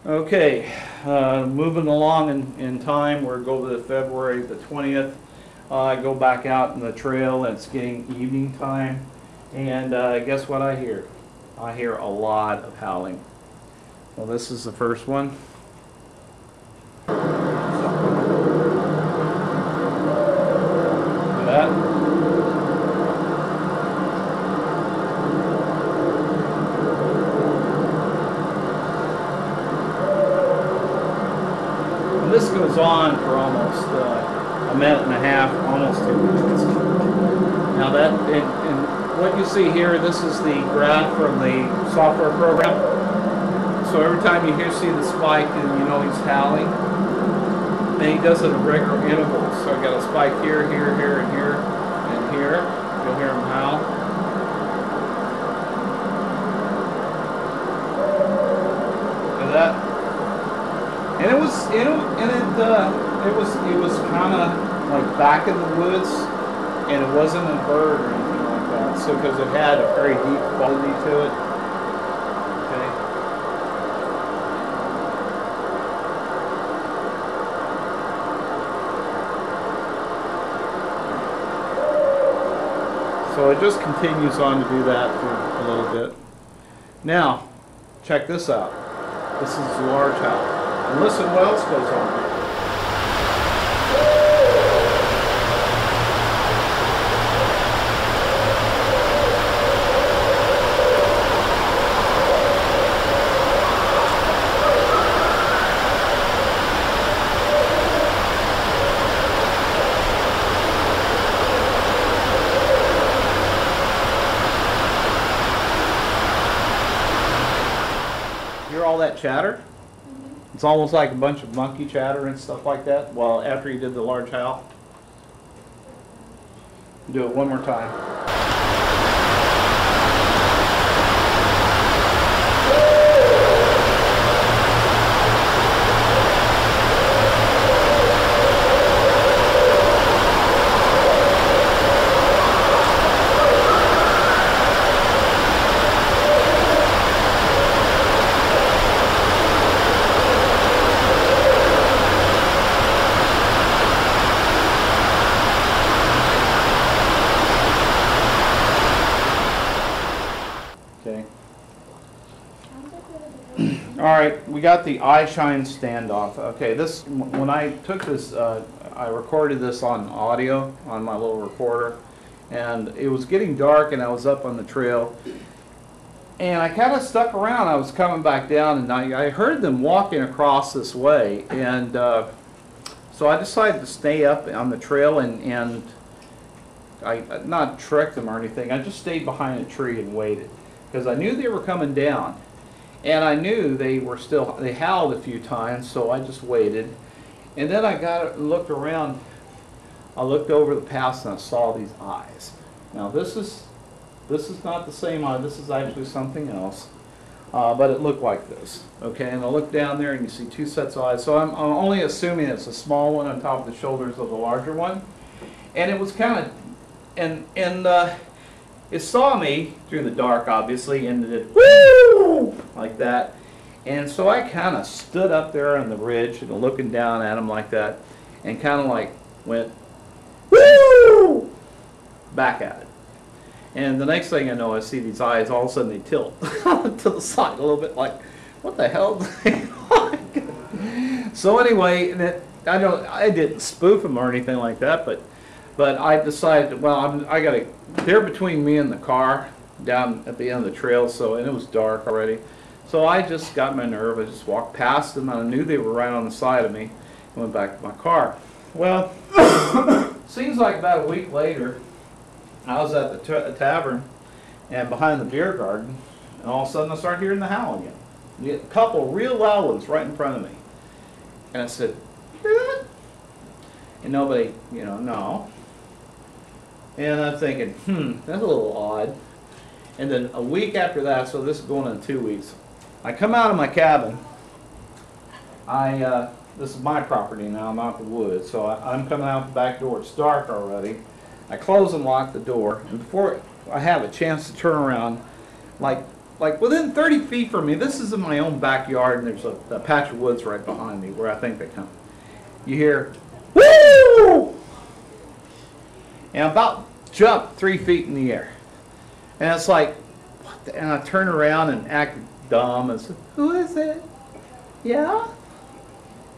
Okay, moving along in time, we're going to February the 20th. I go back out in the trail, and it's getting evening time, and guess what I hear? I hear a lot of howling. Well, this is the first one. That. And this goes on for almost a minute and a half, almost 2 minutes. Now that, and what you see here, this is the graph from the software program. So every time you see the spike, and you know he's howling. And he does it at regular intervals. So I got a spike here, here, here, and here, and here. You'll hear him howl. And that. And it was, it was kind of like back in the woods, and it wasn't a bird or anything like that. So because it had a very deep quality to it. Okay. So it just continues on to do that for a little bit. Now, check this out. This is the large howl. And listen what else goes on here. Hear all that chatter? It's almost like a bunch of monkey chatter and stuff like that. Well, after he did the large howl, do it one more time. Alright, we got the eye shine standoff. Okay, this, when I took this, I recorded this on audio on my little recorder, and it was getting dark and I was up on the trail, and I kind of stuck around. I was coming back down, and I heard them walking across this way, and so I decided to stay up on the trail, and I not tricked them or anything. I just stayed behind a tree and waited, because I knew they were coming down. And I knew they howled a few times, so I just waited. And then I looked around, I looked over the pass, and I saw these eyes. Now this is not the same eye, this is actually something else. But it looked like this. Okay, and I looked down there and you see two sets of eyes. So I'm only assuming it's a small one on top of the shoulders of the larger one. And it was kind of, and it saw me through the dark, obviously, and it did woo like that. And so I kind of stood up there on the ridge and looking down at him like that, and kind of like went woo back at it. And the next thing I know, I see these eyes. All of a sudden, they tilt to the side a little bit, like, what the hell is going on? So anyway, I didn't spoof him or anything like that, but I decided, well, I got to. They're between me and the car down at the end of the trail, and it was dark already. So I just got my nerve. I just walked past them, and I knew they were right on the side of me, and went back to my car. Well, seems like about a week later, I was at the tavern and behind the beer garden, and all of a sudden I started hearing the howl again. A couple real loud ones right in front of me. And I said, "You hear that?" And nobody, no. And I'm thinking, that's a little odd. And then a week after that, so this is going on 2 weeks, I come out of my cabin. This is my property now, I'm out in the woods, so I'm coming out the back door. It's dark already. I close and lock the door, and before I have a chance to turn around, like like within 30 feet from me. This is in my own backyard, and there's a patch of woods right behind me where I think they come. You hear, woo! And about jump 3 feet in the air. And it's like, what the, and I turn around and act dumb and said, who is it? Yeah?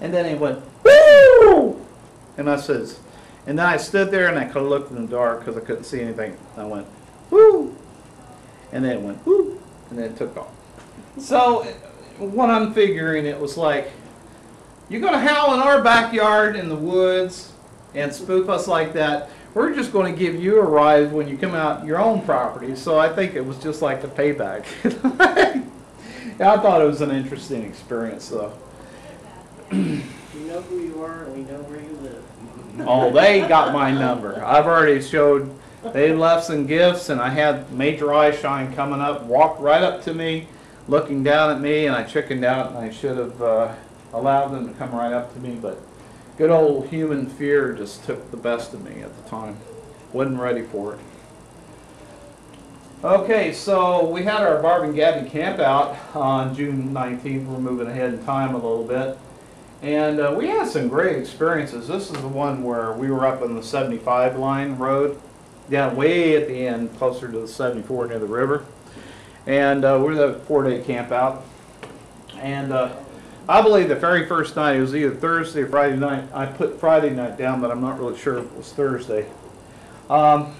And then it went, woo! And I says, and then I stood there and I could have looked in the dark because I couldn't see anything. And I went, woo! And then it went, woo! And then it took off. So what I'm figuring, it was like, you're going to howl in our backyard in the woods and spook us like that. We're just going to give you a ride when you come out your own property. So I think it was just like the payback. I thought it was an interesting experience, though. We know who you are and we know where you live. Oh, they got my number. I've already showed, they left some gifts, and I had Major Eye Shine coming up, walked right up to me, looking down at me, and I chickened out, and I should have allowed them to come right up to me, but good old human fear just took the best of me at the time. Wasn't ready for it. Okay, so we had our Barb and Gabby Campout on June 19th. We're moving ahead in time a little bit. And we had some great experiences. This is the one where we were up on the 75 line road, down way at the end, closer to the 74 near the river. And we were at a 4-day camp out. And I believe the very first night, it was either Thursday or Friday night. I put Friday night down, but I'm not really sure if it was Thursday. Barb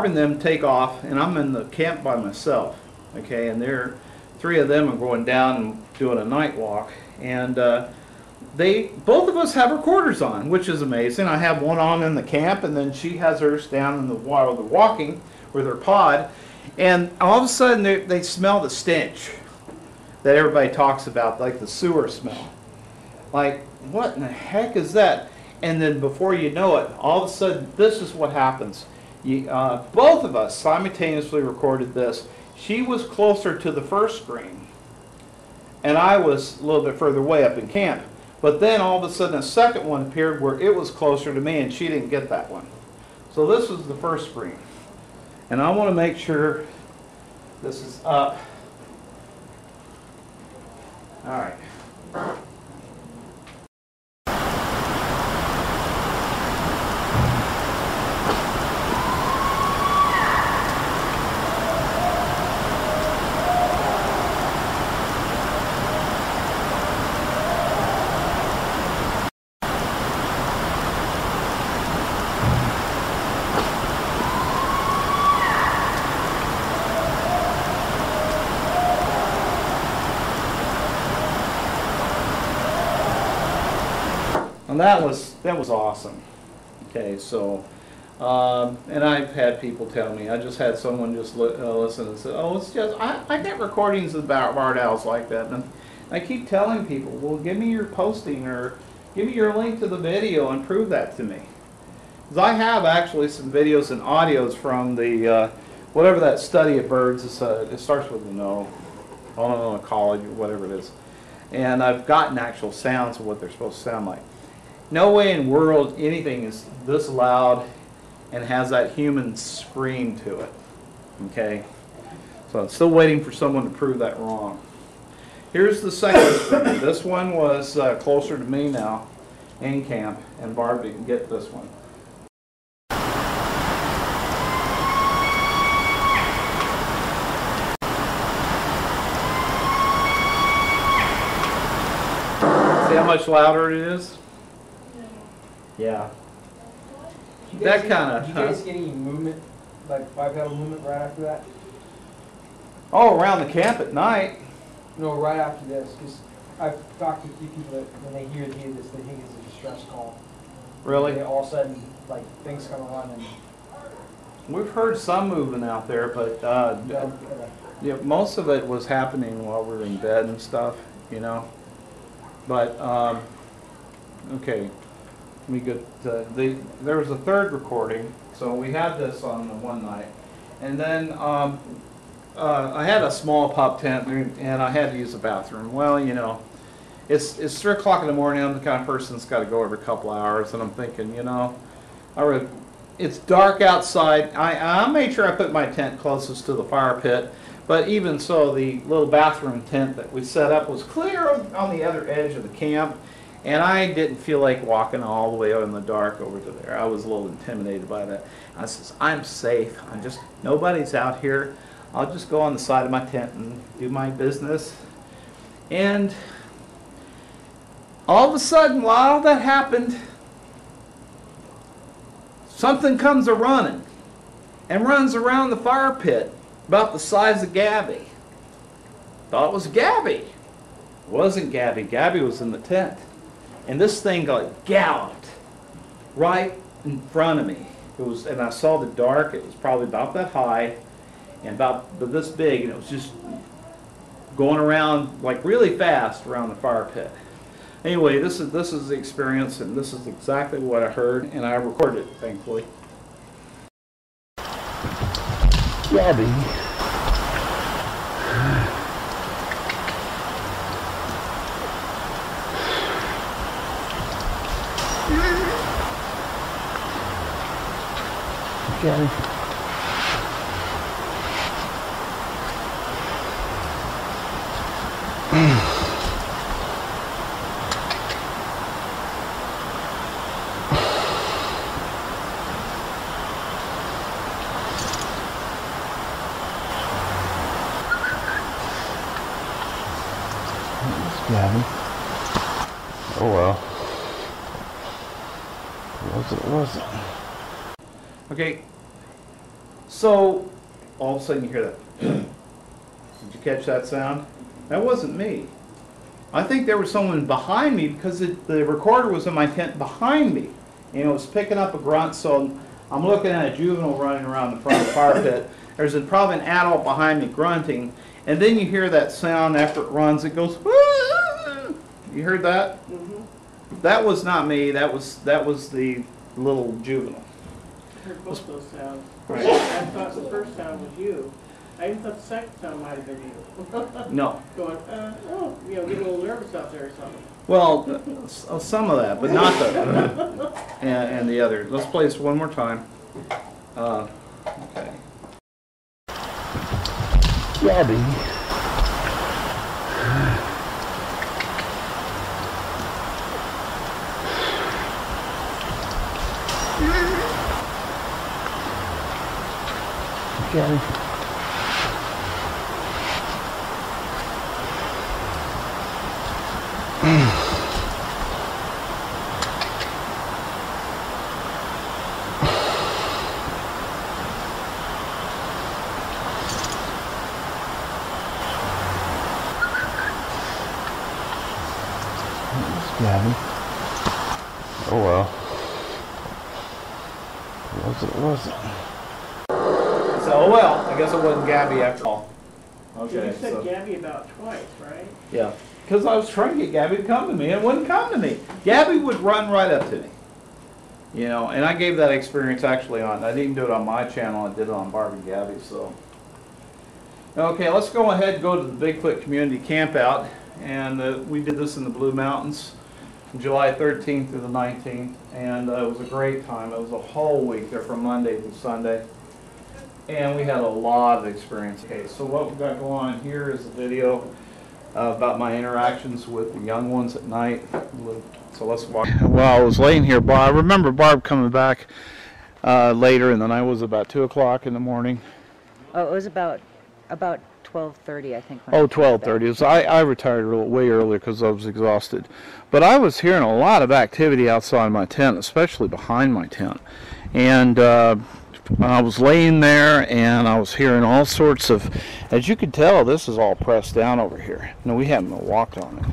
and them take off, and I'm in the camp by myself. Okay, and three of them are going down and doing a night walk. And both of us have recorders on, which is amazing. I have one on in the camp, and then she has hers down in the while they're walking with her pod. And all of a sudden, they smell the stench that everybody talks about, like the sewer smell. Like, what in the heck is that? And then before you know it, all of a sudden, this is what happens. Both of us simultaneously recorded this. She was closer to the first screen, and I was a little bit further away up in camp. But then all of a sudden a second one appeared where it was closer to me, and she didn't get that one. So this was the first screen. And I want to make sure this is up. All right. And that was awesome. Okay, so and I've had people tell me. I just had someone just listen and say, "Oh, it's just I get recordings about barred owls like that." And I keep telling people, "Well, give me your posting or give me your link to the video and prove that to me." Because I have actually some videos and audios from the whatever that study of birds is. It starts with an O. I don't know, college or whatever it is. And I've gotten actual sounds of what they're supposed to sound like. No way in the world anything is this loud and has that human scream to it. Okay? So I'm still waiting for someone to prove that wrong. Here's the second scream. This one was closer to me now in camp, and Barb didn't get this one. See how much louder it is? Yeah. That kind of. Did you guys get any movement, like bipedal movement, right after that? Oh, around the camp at night. No, right after this, because I've talked to a few people that when they hear this, they think it's a distress call. Really? They all of a sudden, like things come on and. We've heard some moving out there, but yeah, most of it was happening while we were in bed and stuff, you know. But okay. We get there was a third recording, so we had this on the one night, and then I had a small pup tent and I had to use the bathroom. Well, you know, it's 3 o'clock in the morning. I'm the kind of person that's got to go every couple hours, and I'm thinking, you know, it's dark outside. I made sure I put my tent closest to the fire pit, But even so, the little bathroom tent that we set up was clear on the other edge of the camp, and I didn't feel like walking all the way out in the dark over to there. I was a little intimidated by that. I says, I'm safe. Nobody's out here. I'll just go on the side of my tent and do my business. And all of a sudden, while that happened, something comes a-running and runs around the fire pit about the size of Gabby. Thought it was Gabby. It wasn't Gabby. Gabby was in the tent. And this thing like galloped right in front of me. And I saw the dark. It was probably about that high and about this big, and it was just going around like really fast around the fire pit. Anyway, this is the experience, and this is exactly what I heard, and I recorded it, thankfully. Gabby. Gabby. Gabby. Oh well. Was it? Okay, so all of a sudden you hear that. Did you catch that sound? That wasn't me. I think there was someone behind me because the recorder was in my tent behind me. And it was picking up a grunt, so I'm looking at a juvenile running around the front of the fire pit. There's probably an adult behind me grunting, and then you hear that sound after it runs. It goes, "Woo!" You heard that? Mm-hmm. That was not me. That was the little juvenile. I heard both those sounds. Right. I thought the first sound was you. I even thought the second sound might have been you. No. Going, getting a little nervous out there or something. Well, some of that, but not the and the other. Let's play this one more time. Okay. Gabby. Gabby. Gabby. Oh well. Was it? So, oh well, I guess it wasn't Gabby after all. Okay. You said Gabby about twice, right? Yeah, because I was trying to get Gabby to come to me, and it wouldn't come to me. Gabby would run right up to me. You know, and I gave that experience actually I didn't do it on my channel, I did it on Barb and Gabby, so. Okay, let's go ahead and go to the Bigfoot Community Campout, and we did this in the Blue Mountains from July 13th through the 19th, and it was a great time. It was a whole week there from Monday to Sunday, and we had a lot of experience. Okay, so what we've got going on here is a video about my interactions with the young ones at night. So let's watch. Well, I was laying here, I remember Barb coming back later, and then I was about 2 o'clock in the morning. Oh, it was about 12:30, I think. Oh, 12:30. So I retired way earlier because I was exhausted. But I was hearing a lot of activity outside my tent, especially behind my tent. And I was laying there, and I was hearing all sorts of, as you can tell, this is all pressed down over here. No, we haven't walked on it.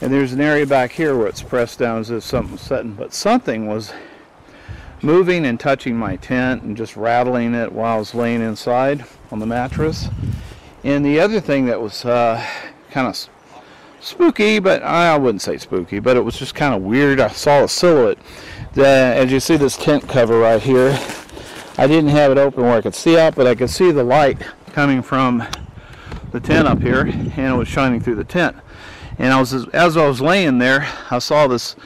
And there's an area back here where it's pressed down as if something was setting. But something was moving and touching my tent and just rattling it while I was laying inside on the mattress. And the other thing that was kind of spooky, but I wouldn't say spooky, but it was just kind of weird. I saw a silhouette. As you see this tent cover right here, I didn't have it open where I could see out, but I could see the light coming from the tent up here, and it was shining through the tent. And as I was laying there, I saw this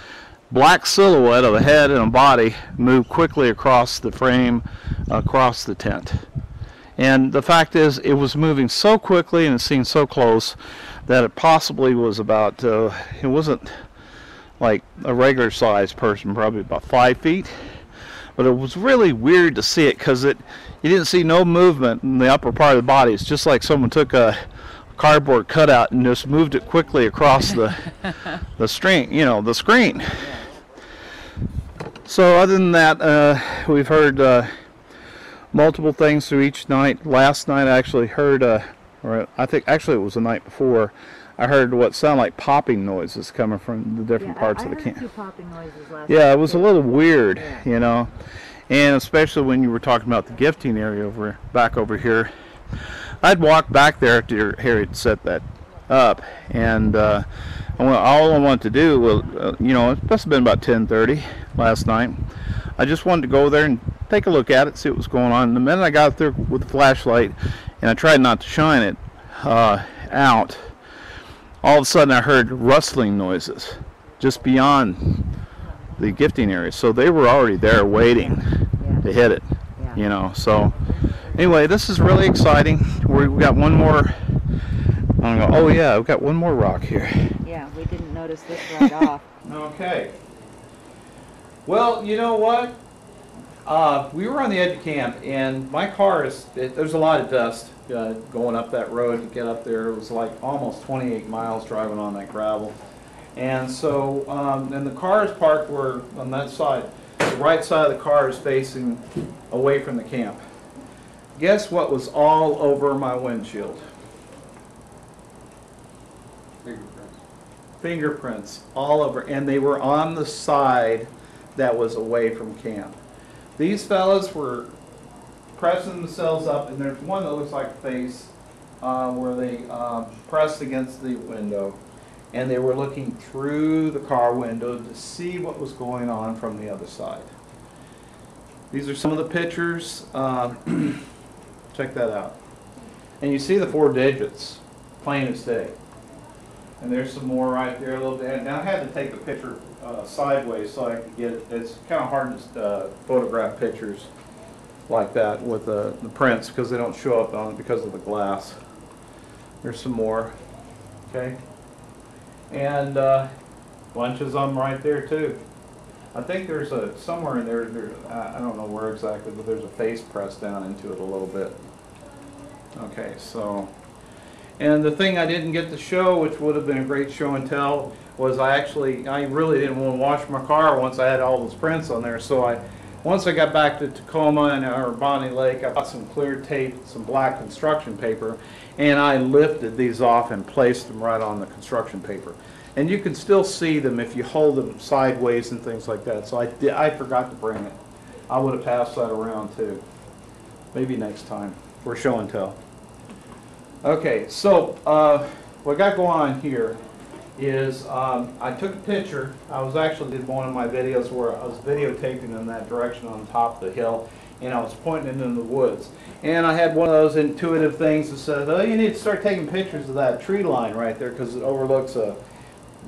black silhouette of a head and a body move quickly across the frame, across the tent. And the fact is, it was moving so quickly and it seemed so close that it possibly was about, it wasn't like a regular sized person, probably about 5 feet. But it was really weird to see it because you didn't see no movement in the upper part of the body. It's just like someone took a cardboard cutout and just moved it quickly across the screen, the screen. So other than that, we've heard multiple things through each night. Last night I actually heard, or I think actually it was the night before, I heard what sounded like popping noises coming from the different parts of the camp. I heard 2 popping noises last Yeah, night. it was a little weird, and especially when you were talking about the gifting area back over here. I'd walk back there after Harry had set that up, and all I wanted to do was, it must have been about 10:30 last night. I just wanted to go there and take a look at it, see what was going on. And the minute I got there with the flashlight, and I tried not to shine it out, all of a sudden I heard rustling noises just beyond the gifting area. So they were already there waiting to hit it, So anyway, this is really exciting. We've got one more. Oh yeah, we've got one more rock here. Yeah, we didn't notice this right off. Okay. Well, you know what? We were on the edge of camp, and my car there's a lot of dust going up that road to get up there. It was like almost 28 miles driving on that gravel. And so, and the car is parked on that side. The right side of the car is facing away from the camp. Guess what was all over my windshield? Fingerprints all over, and they were on the side that was away from camp. These fellas were pressing themselves up, and there's one that looks like a face where they pressed against the window, and they were looking through the car window to see what was going on from the other side. These are some of the pictures. Check that out. And you see the 4 digits, plain as day. And there's some more right there a little bit. Now I had to take the picture sideways so I could get it. It's kind of hard to photograph pictures like that with the prints because they don't show up on it because of the glass. There's some more. Okay. And bunches of them right there too. I think there's somewhere in there, I don't know where exactly, but there's a face pressed down into it a little bit. Okay, so. And the thing I didn't get to show, which would have been a great show and tell, was I really didn't want to wash my car once I had all those prints on there. So once I got back to Tacoma and Bonnie Lake, I bought some clear tape, some black construction paper, and I lifted these off and placed them right on the construction paper. And you can still see them if you hold them sideways and things like that. So I forgot to bring it. I would have passed that around too. Maybe next time for show and tell. Okay, so what I got going on here is I took a picture. I did one of my videos where I was videotaping in that direction on top of the hill, and I was pointing it in the woods. And I had one of those intuitive things that said, oh, you need to start taking pictures of that tree line right there because it overlooks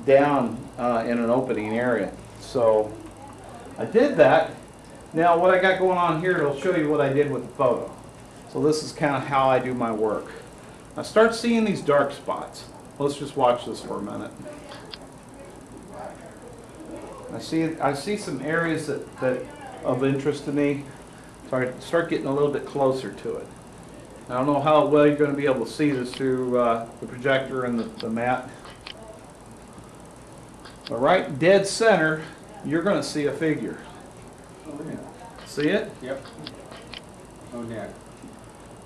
down in an opening area. So I did that. Now what I got going on here, it'll show you what I did with the photo. So this is kind of how I do my work. I start seeing these dark spots. Let's just watch this for a minute. I see some areas that of interest to me. So I start getting a little bit closer to it. I don't know how well you're going to be able to see this through the projector and the mat. But right dead center, you're going to see a figure. Oh, yeah. See it? Yep. Oh, yeah.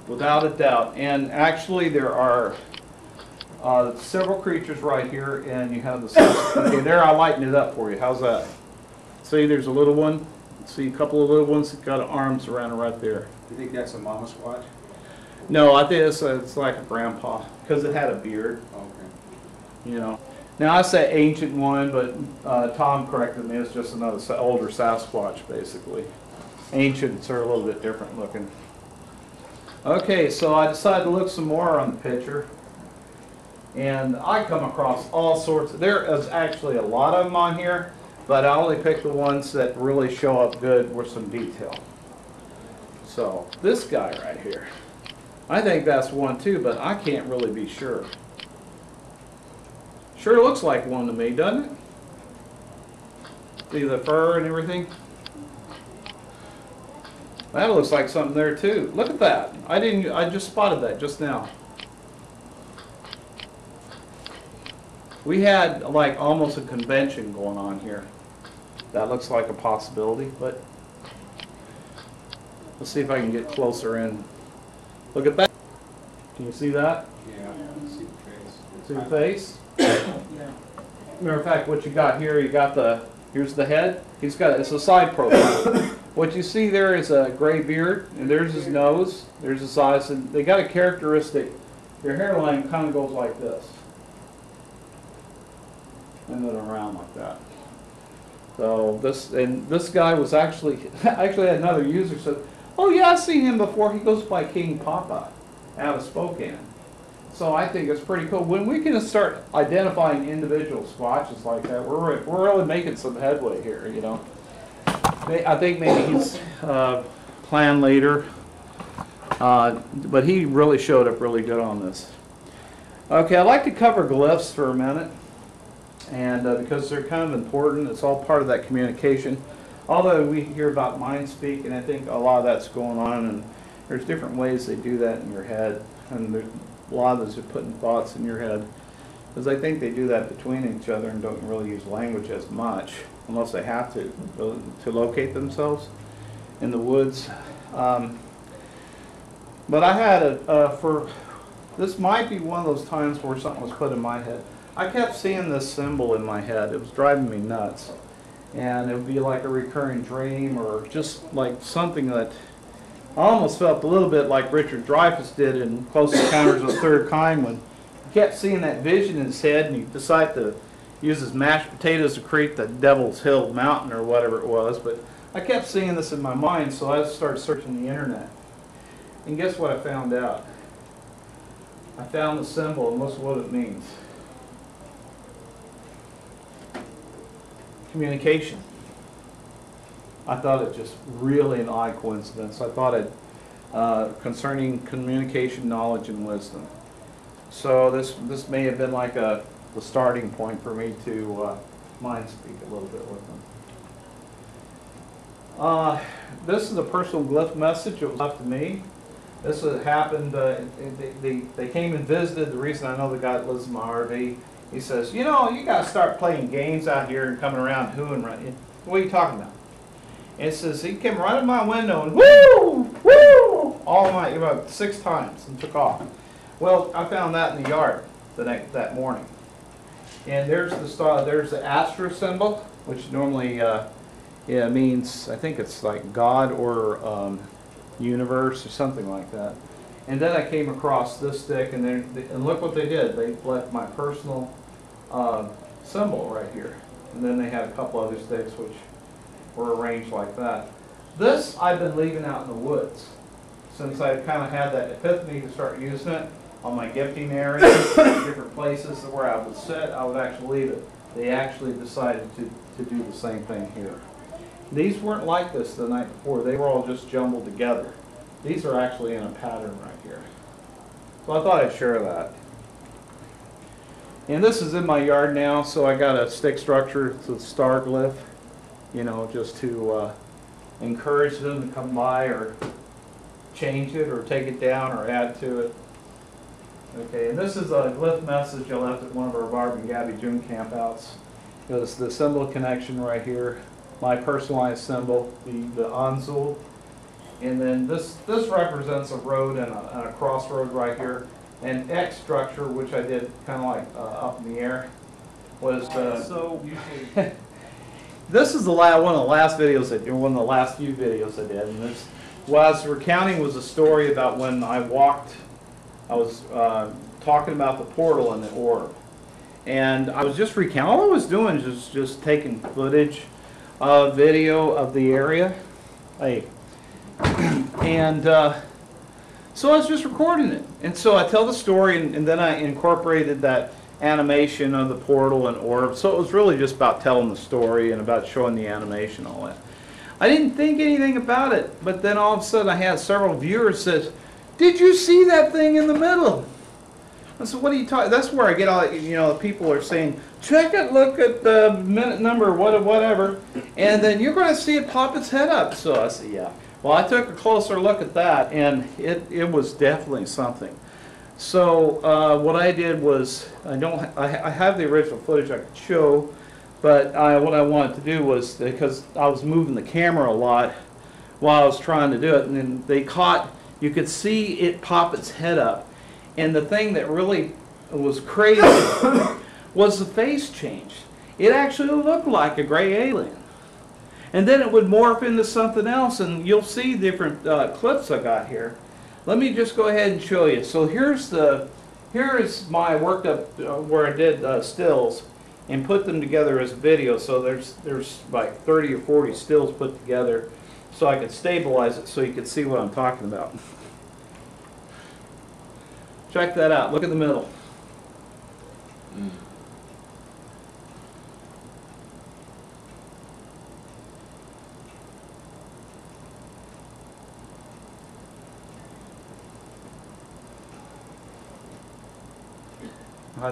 Without a doubt. And actually there are several creatures right here, and you have the okay, there I lightened it up for you. How's that? See, there's a little one. See a couple of little ones that got arms around it right there. You think that's a mama squatch? No, I think it's like a grandpa because it had a beard. Okay. You know. Now I say ancient one, but Tom corrected me. It's just another older Sasquatch, basically. Ancients are a little bit different looking. Okay, so I decided to look some more on the picture, and I come across all sorts. There is actually a lot of them on here, but I only picked the ones that really show up good with some detail. So this guy right here. I think that's one too, but I can't really be sure. Sure looks like one to me, doesn't it? See the fur and everything? That looks like something there too. Look at that. I just spotted that just now. We had like almost a convention going on here. That looks like a possibility, but let's see if I can get closer in. Look at that. Can you see that? Yeah, I can see the face. See the face? Yeah. Matter of fact, what you got here, you got here's the head. He's got, it's a side profile. What you see there is a gray beard, and there's his nose, there's his eyes, and they got a characteristic. Their hairline kind of goes like this. And then around like that. So this guy was actually had another user said, "Oh yeah, I've seen him before. He goes by King Papa out of Spokane." So I think it's pretty cool. When we can start identifying individual squatches like that, we're really making some headway here, you know. I think maybe he's clan leader, but he really showed up really good on this. Okay, I'd like to cover glyphs for a minute, and because they're kind of important, it's all part of that communication. Although we hear about mind speak, and I think a lot of that's going on, and there's different ways they do that in your head, and a lot of those are putting thoughts in your head, because I think they do that between each other and don't really use language as much, unless they have to locate themselves in the woods. But I had this might be one of those times where something was put in my head. I kept seeing this symbol in my head. It was driving me nuts. And it would be like a recurring dream, or just like something that I almost felt a little bit like Richard Dreyfuss did in Close Encounters of the Third Kind, when he kept seeing that vision in his head and he decided to use his mashed potatoes to create the Devil's Hill Mountain or whatever it was. But I kept seeing this in my mind, so I started searching the internet. And guess what I found out? I found the symbol, and look what it means. Communication. I thought it just really an odd coincidence. I thought it concerning communication, knowledge, and wisdom. So this may have been like the starting point for me to mind speak a little bit with them. This is a personal glyph message. It was left to me. This had happened. They came and visited. The reason I know the guy that lives in my RV. He says, "You know, you got to start playing games out here and coming around hooing. What are you talking about?" And it says he came right in my window and woo, woo, all night, about 6 times, and took off. Well, I found that in the yard that morning. And there's the Astra symbol, which normally means, I think it's like God or universe or something like that. And then I came across this stick, and look what they did. They left my personal symbol right here. And then they had a couple other sticks which were arranged like that. This I've been leaving out in the woods since I kind of had that epiphany to start using it on my gifting areas, different places where I would sit. I would actually leave it. They actually decided to do the same thing here. These weren't like this the night before. They were all just jumbled together. These are actually in a pattern right here. So I thought I'd share that. And this is in my yard now, so I got a stick structure. It's a star glyph, you know, just to encourage them to come by or change it or take it down or add to it. Okay, and this is a glyph message I left at one of our Barb and Gabby Campouts. It was the symbol connection right here, my personalized symbol, the Anzul. And then this represents a road and a crossroad right here. And X structure, which I did kind of like up in the air, was usually. This is one of the last videos one of the last few videos I did. And this, what I was recounting was a story about when I was talking about the portal and the orb. And I was just recounting, all I was doing is just taking footage, video of the area. And so I was just recording it. And so I tell the story, and then I incorporated that animation of the portal and orb. So it was really just about telling the story and about showing the animation, all that. I didn't think anything about it, but then all of a sudden I had several viewers say, "Dude, did you see that thing in the middle? I said, what are you talking? That's where I get all, you know, people are saying, check it, look at the minute number, whatever, and then you're going to see it pop its head up. So I said, yeah. Well, I took a closer look at that, and it was definitely something. So what I did was, I have the original footage I could show, but what I wanted to do was, because I was moving the camera a lot while I was trying to do it, and then they caught, you could see it pop its head up. And the thing that really was crazy was the face change. It actually looked like a gray alien. And then it would morph into something else, and you'll see different clips I got here. Let me just go ahead and show you. So here is my worked up where I did stills and put them together as a video. So there's like 30 or 40 stills put together so I could stabilize it so you could see what I'm talking about. Check that out. Look at the middle.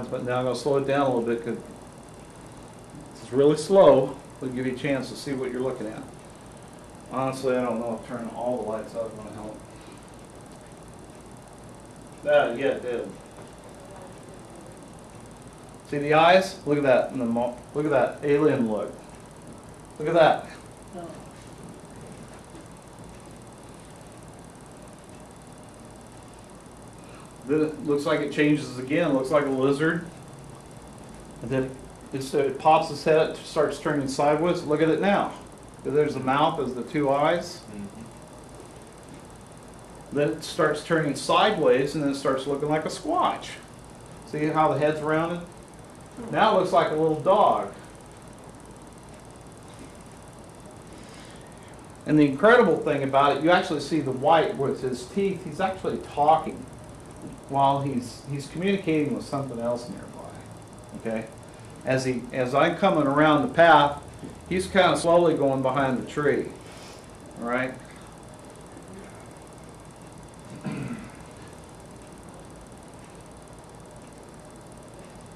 But now I'm going to slow it down a little bit because it's really slow. It'll give you a chance to see what you're looking at. Honestly, I don't know if turning all the lights out is going to help. Yeah, it did. See the eyes? Look at that. Look at that alien look. Look at that. No. Then it looks like it changes again. It looks like a lizard. And then it pops its head, starts turning sideways. Look at it now. There's the mouth, there's the two eyes. Then it starts turning sideways, and then it starts looking like a squatch. See how the head's rounded? Now it looks like a little dog. And the incredible thing about it, you actually see the white with his teeth. He's actually talking while he's communicating with something else nearby. Okay? As I'm coming around the path, he's kind of slowly going behind the tree. All right?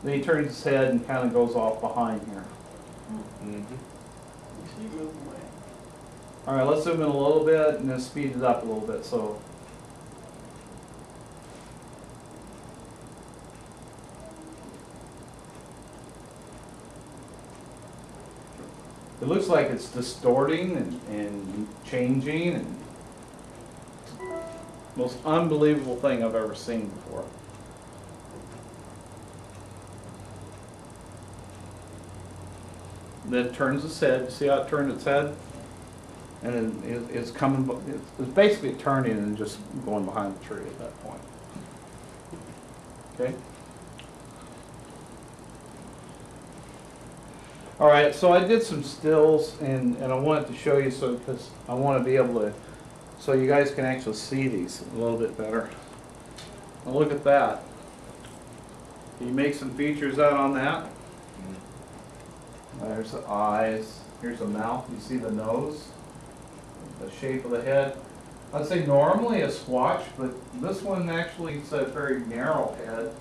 Then he turns his head and kind of goes off behind here. All right, let's zoom in a little bit and then speed it up a little bit. So, it looks like it's distorting and changing, and most unbelievable thing I've ever seen before. Then it turns its head. See how it turned its head? And then it's coming, it's basically turning and just going behind the tree at that point. Okay? All right, so I did some stills, and I wanted to show you, so because I want to be able to, so you guys can actually see these a little bit better. Now look at that. Can you make some features out on that? There's the eyes. Here's the mouth. You see the nose, the shape of the head. I'd say normally a squatch, but this one actually is a very narrow head,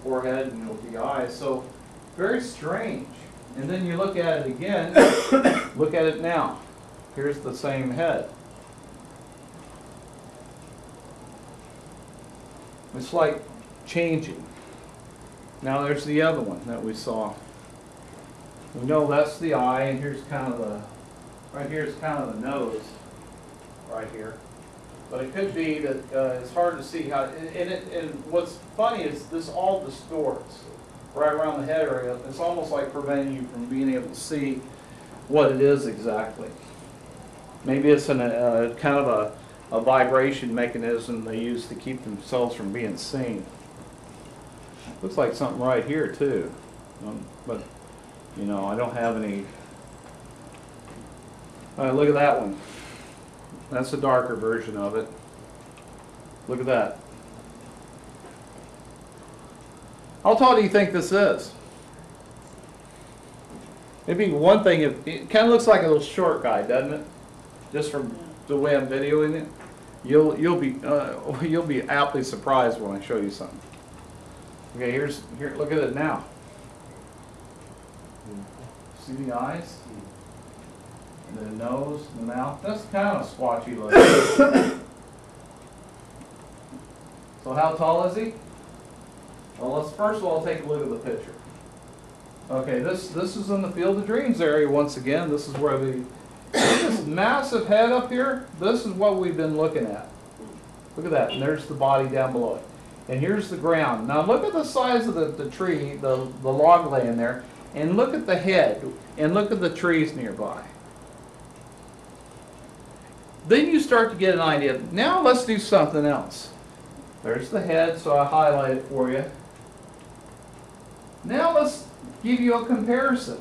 forehead, and with the eyes. So very strange. And then you look at it again. Look at it now. Here's the same head. It's like changing. Now there's the other one that we saw. We know that's the eye, and here's kind of the, right here is kind of the nose, right here. But it could be that it's hard to see how, and what's funny is this all distorts right around the head area. It's almost like preventing you from being able to see what it is exactly. Maybe it's kind of a vibration mechanism they use to keep themselves from being seen. Looks like something right here too, but you know, I don't have any. All right, look at that one. That's a darker version of it. Look at that. How tall do you think this is? Maybe one thing, it kind of looks like a little short guy, doesn't it? Just from the way I'm videoing it. You'll be aptly surprised when I show you something. Okay, here. Look at it now. See the eyes, the nose, the mouth. That's kind of squatchy looking. So how tall is he? Well, let's first of all take a look at the picture. Okay, this is in the Field of Dreams area once again. This is where this massive head up here, this is what we've been looking at. Look at that, and there's the body down below it. And here's the ground. Now look at the size of the tree, the log laying there, and look at the head, and look at the trees nearby. Then you start to get an idea. Now let's do something else. There's the head, so I highlight it for you. Now let's give you a comparison.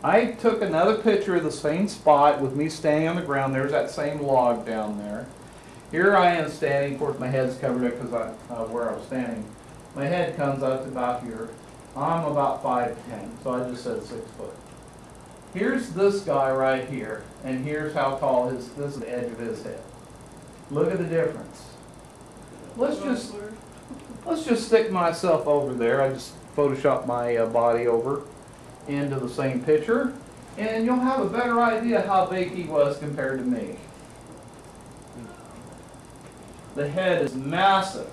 I took another picture of the same spot with me standing on the ground. There's that same log down there. Here I am standing. Of course, my head's covered up because where I was standing. My head comes up to about here. I'm about 5'10", so I just said 6 foot. Here's this guy right here, and here's how tall this is the edge of his head. Look at the difference. Let's just stick myself over there. I just photoshopped my body over into the same picture, and you'll have a better idea how big he was compared to me. The head is massive.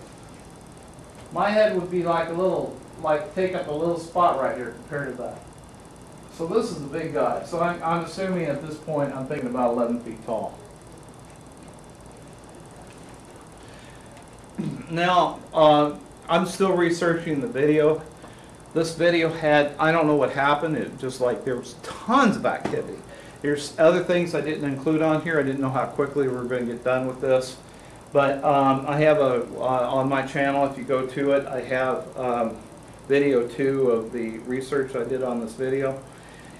My head would be like take up a little spot right here compared to that. So this is a big guy. So I'm assuming at this point I'm thinking about 11 feet tall. Now, I'm still researching the video. This video had, I don't know what happened, it just like there was tons of activity. There's other things I didn't include on here. I didn't know how quickly we were going to get done with this. But I have on my channel, if you go to it, I have video 2 of the research I did on this video.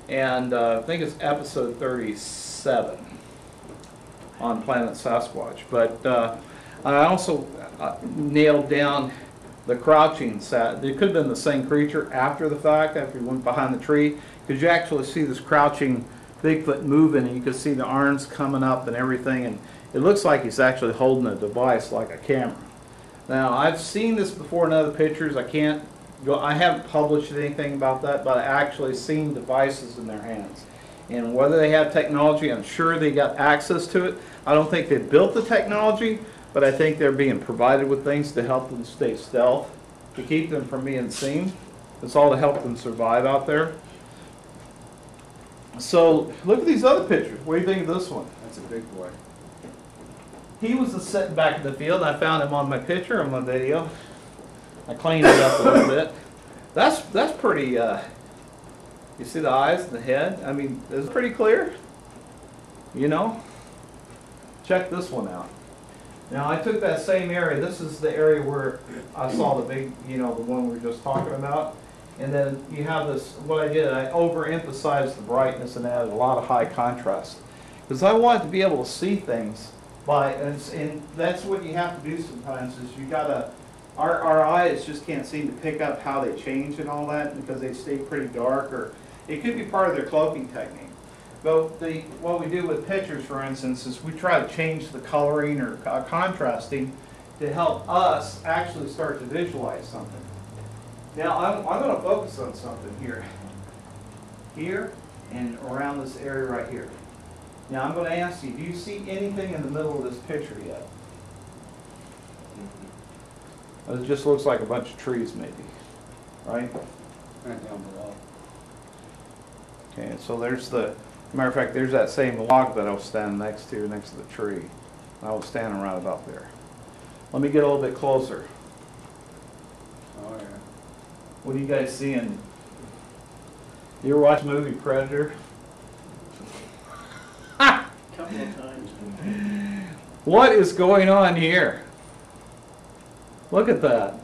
And I think it's episode 37 on Planet Sasquatch. But I also nailed down the crouching set. It could have been the same creature after the fact, after he went behind the tree, because you actually see this crouching Bigfoot moving, and you can see the arms coming up and everything, and it looks like he's actually holding a device like a camera. Now, I've seen this before in other pictures. I haven't published anything about that, but I actually seen devices in their hands. And whether they have technology, I'm sure they got access to it. I don't think they built the technology, but I think they're being provided with things to help them stay stealth, to keep them from being seen. It's all to help them survive out there. So look at these other pictures. What do you think of this one? That's a big boy. He was just sitting back in the field. I found him on my picture, on my video. I cleaned it up a little bit. That's pretty, you see the eyes and the head? I mean, it's pretty clear. You know? Check this one out. Now, I took that same area. This is the area where I saw the big, the one we were just talking about. And then you have this, what I did, I overemphasized the brightness and added a lot of high contrast. Because I wanted to be able to see things and that's what you have to do sometimes, is you gotta, our eyes just can't seem to pick up how they change and all that, because they stay pretty dark, or it could be part of their cloaking technique. But what we do with pictures, for instance, is we try to change the coloring or contrasting to help us actually start to visualize something. Now, I'm going to focus on something here and around this area right here. Now, I'm going to ask you, do you see anything in the middle of this picture yet? It just looks like a bunch of trees, maybe, right? Right down below. Okay, so there's the, matter of fact, there's that same log that I was standing next to the tree. I was standing right about there. Let me get a little bit closer. Oh, yeah. What are you guys seeing? You ever watch the movie Predator? Couple of times. What is going on here? Look at that.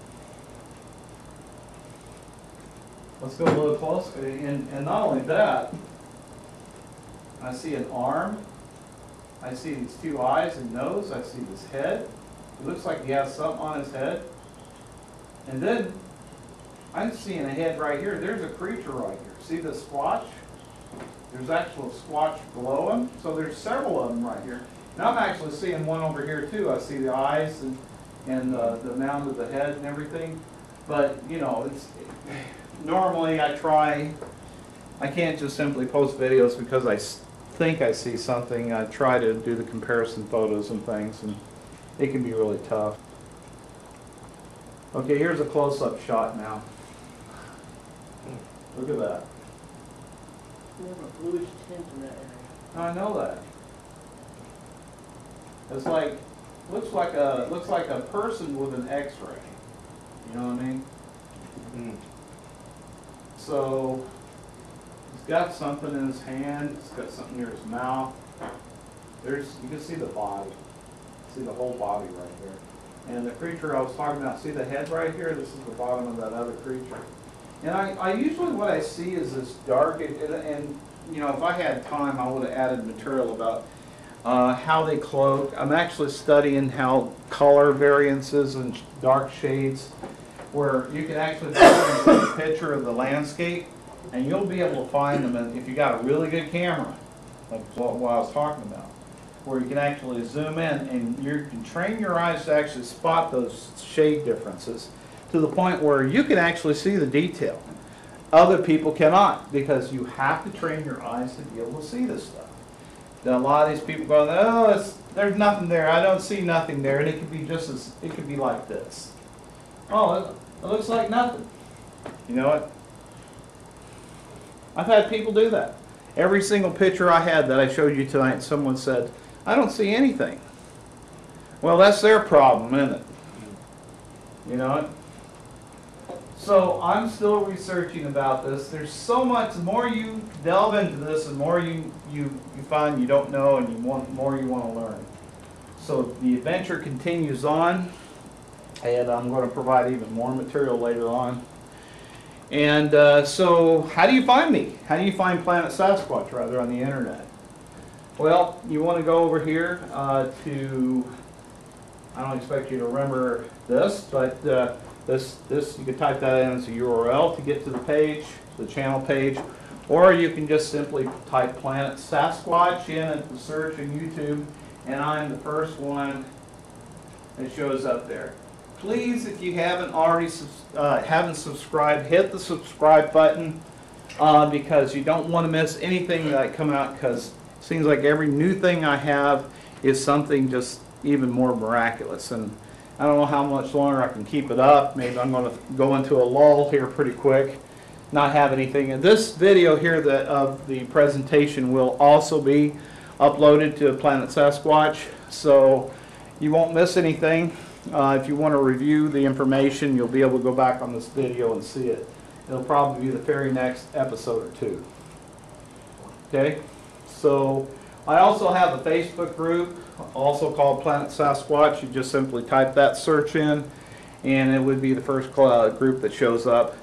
Let's go a little closer. And not only that, I see an arm. I see these 2 eyes and nose. I see this head. It looks like he has something on his head. And then I'm seeing a head right here. There's a creature right here. See the squatch? There's actual squatch below him. So there's several of them right here. Now I'm actually seeing one over here too. I see the eyes and the mound of the head and everything. But, you know, normally I can't just simply post videos because I think I see something. I try to do the comparison photos and things, and it can be really tough. Okay, here's a close-up shot now. Look at that. You have a bluish tint in that area. I know that. It's like, looks like a person with an X-ray. You know what I mean? So he's got something in his hand. He's got something near his mouth. You can see the body. See the whole body right there. And the creature I was talking about, see the head right here? This is the bottom of that other creature. And I usually what I see is this dark, and you know, if I had time, I would have added material about how they cloak. I'm actually studying how color variances and dark shades, where you can actually put a picture of the landscape, and you'll be able to find them if you got a really good camera, like what I was talking about, where you can actually zoom in and you can train your eyes to actually spot those shade differences to the point where you can actually see the detail. Other people cannot, because you have to train your eyes to be able to see this stuff. Then a lot of these people go, oh, there's nothing there. I don't see nothing there, and it could be it could be like this. Oh, it looks like nothing. You know what? I've had people do that. Every single picture I had that I showed you tonight, someone said, I don't see anything. Well, that's their problem, isn't it? You know what? So I'm still researching about this. There's so much. The more you delve into this, the more you find you don't know, and more you want to learn. So the adventure continues on, and I'm going to provide even more material later on. And so how do you find me? How do you find Planet Sasquatch, rather, on the internet? Well, you want to go over here to, I don't expect you to remember this, but this you can type that in as a URL to get to the page, the channel page, or you can just simply type Planet Sasquatch in at the search in YouTube, and I'm the first one that shows up there. Please, if you haven't already subscribed, hit the subscribe button because you don't want to miss anything that I come out, because it seems like every new thing I have is something just even more miraculous. And I don't know how much longer I can keep it up. Maybe I'm going to go into a lull here pretty quick, not have anything. And this video here of the presentation will also be uploaded to Planet Sasquatch, so you won't miss anything. If you want to review the information, you'll be able to go back on this video and see it. It'll probably be the very next episode or two. Okay? So I also have a Facebook group, also called Planet Sasquatch. You just simply type that search in, and it would be the first group that shows up.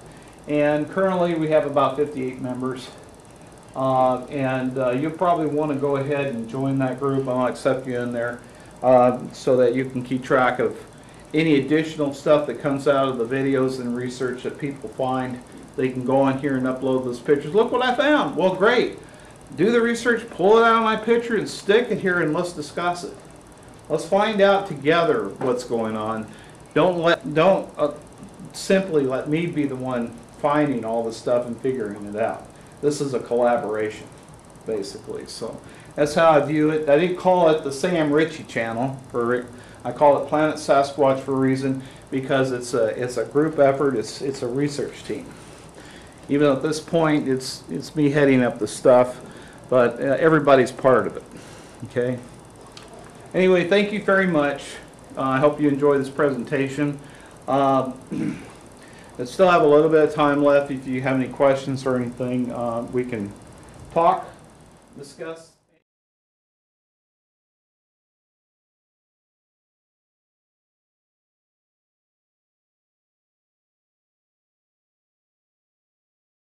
And currently we have about 58 members. You'll probably want to go ahead and join that group. I'll accept you in there so that you can keep track of any additional stuff that comes out of the videos and research that people find. They can go on here and upload those pictures. Look what I found. Well, great. Do the research, pull it out of my picture, and stick it here, and let's discuss it. Let's find out together what's going on. Don't simply let me be the one finding all this stuff and figuring it out. This is a collaboration, basically. So that's how I view it. I didn't call it the Sam Ritchie channel. I call it Planet Sasquatch for a reason, because it's a group effort. It's a research team. Even at this point, it's me heading up the stuff, but everybody's part of it. Okay. Anyway, thank you very much. I hope you enjoy this presentation. I still have a little bit of time left. If you have any questions or anything, we can talk, discuss.